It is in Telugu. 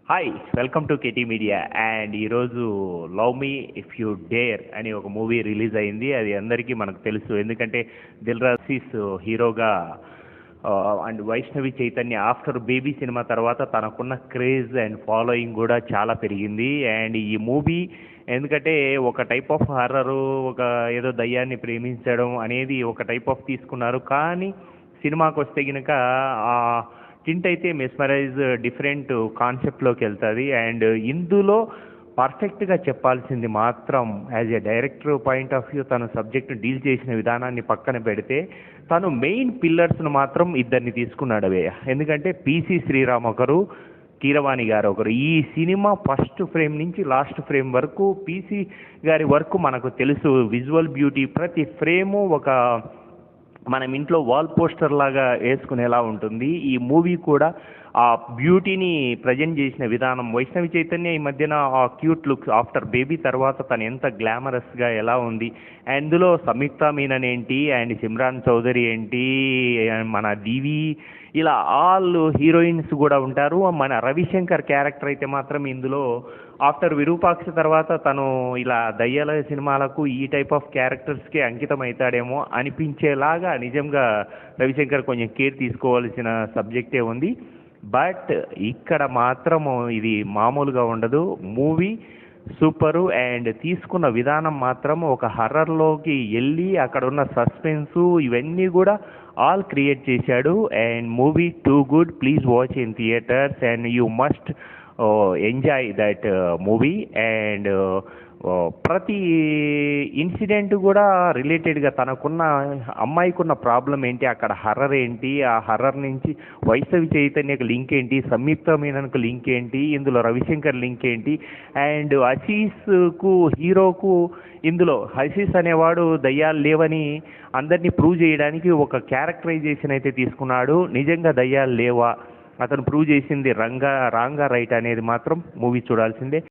Hi welcome to KT media and ఈరోజు love me if you dare అని ఒక మూవీ రిలీజ్ అయింది. అది అందరికీ మనకు తెలుసు, ఎందుకంటే దిల్ రాజీస్ హీరోగా and Vaishnavi Chaitanya after baby cinema తర్వాత తనకున్న క్రేజ్ అండ్ ఫాలోయింగ్ కూడా చాలా పెరిగింది. అండ్ ఈ మూవీ ఎందుకంటే ఒక టైప్ ఆఫ్ హారరు, ఒక ఏదో దయ్యాన్ని ప్రేమించడం అనేది ఒక టైప్ ఆఫ్ తీసుకున్నారు. కానీ సినిమాకి వస్తే కనుక టింట్ అయితే మెస్మరైజ్ డిఫరెంట్ కాన్సెప్ట్లోకి వెళ్తుంది. అండ్ ఇందులో పర్ఫెక్ట్గా చెప్పాల్సింది మాత్రం as a director point of view తను సబ్జెక్ట్ డీల్ చేసిన విధానాన్ని పక్కన పెడితే తను మెయిన్ పిల్లర్స్ను మాత్రం ఇద్దరిని తీసుకున్నాడు అవే. ఎందుకంటే పిసి శ్రీరామ్ ఒకరు, కీరవాణి గారు ఒకరు. ఈ సినిమా ఫస్ట్ ఫ్రేమ్ నుంచి లాస్ట్ ఫ్రేమ్ వరకు పిసి గారి వర్క్ మనకు తెలుసు. విజువల్ బ్యూటీ, ప్రతి ఫ్రేము ఒక మనం ఇంట్లో వాల్ పోస్టర్ లాగా వేసుకునేలా ఉంటుంది. ఈ మూవీ కూడా ఆ బ్యూటీని ప్రజెంట్ చేసిన విధానం, వైష్ణవి చైతన్య ఈ మధ్యన ఆ క్యూట్ లుక్స్ ఆఫ్టర్ బేబీ తర్వాత తను ఎంత గ్లామరస్గా ఎలా ఉంది. అందులో సంయుక్త మీనన్ ఏంటి, అండ్ సిమ్రాన్ చౌదరి ఏంటి, మన దివి, ఇలా ఆల్ హీరోయిన్స్ కూడా ఉంటారు. మన రవిశంకర్ క్యారెక్టర్ అయితే మాత్రం ఇందులో ఆఫ్టర్ విరూపాక్ష తర్వాత తను ఇలా దయ్యాల సినిమాలకు ఈ టైప్ ఆఫ్ క్యారెక్టర్స్కి అంకితం అవుతాడేమో అనిపించేలాగా నిజంగా రవిశంకర్ కొంచెం కేర్ తీసుకోవాల్సిన సబ్జెక్టే ఉంది. బట్ ఇక్కడ మాత్రము ఇది మామూలుగా ఉండదు. Movie super. అండ్ తీసుకున్న విధానం మాత్రం ఒక హర్రర్లోకి వెళ్ళి అక్కడ ఉన్న సస్పెన్సు ఇవన్నీ కూడా ఆల్ క్రియేట్ చేశాడు. And movie too good, please watch in theatres and you must enjoy that movie. And ప్రతి ఇన్సిడెంట్ కూడా రిలేటెడ్గా తనకున్న అమ్మాయికున్న ప్రాబ్లం ఏంటి, అక్కడ హర్రర్ ఏంటి, ఆ హర్రర్ నుంచి వైష్ణవి చైతన్యకు లింక్ ఏంటి, సంయుక్త మీనన్కు లింక్ ఏంటి, ఇందులో రవిశంకర్ లింక్ ఏంటి, అండ్ అసీస్కు హీరోకు ఇందులో అసీస్ అనేవాడు దయ్యాలు లేవని అందరినీ ప్రూవ్ చేయడానికి ఒక క్యారెక్టరైజేషన్ అయితే తీసుకున్నాడు. నిజంగా దయ్యాలు లేవా, అతను ప్రూవ్ చేసింది రాంగా రైట్ అనేది మాత్రం మూవీ చూడాల్సిందే.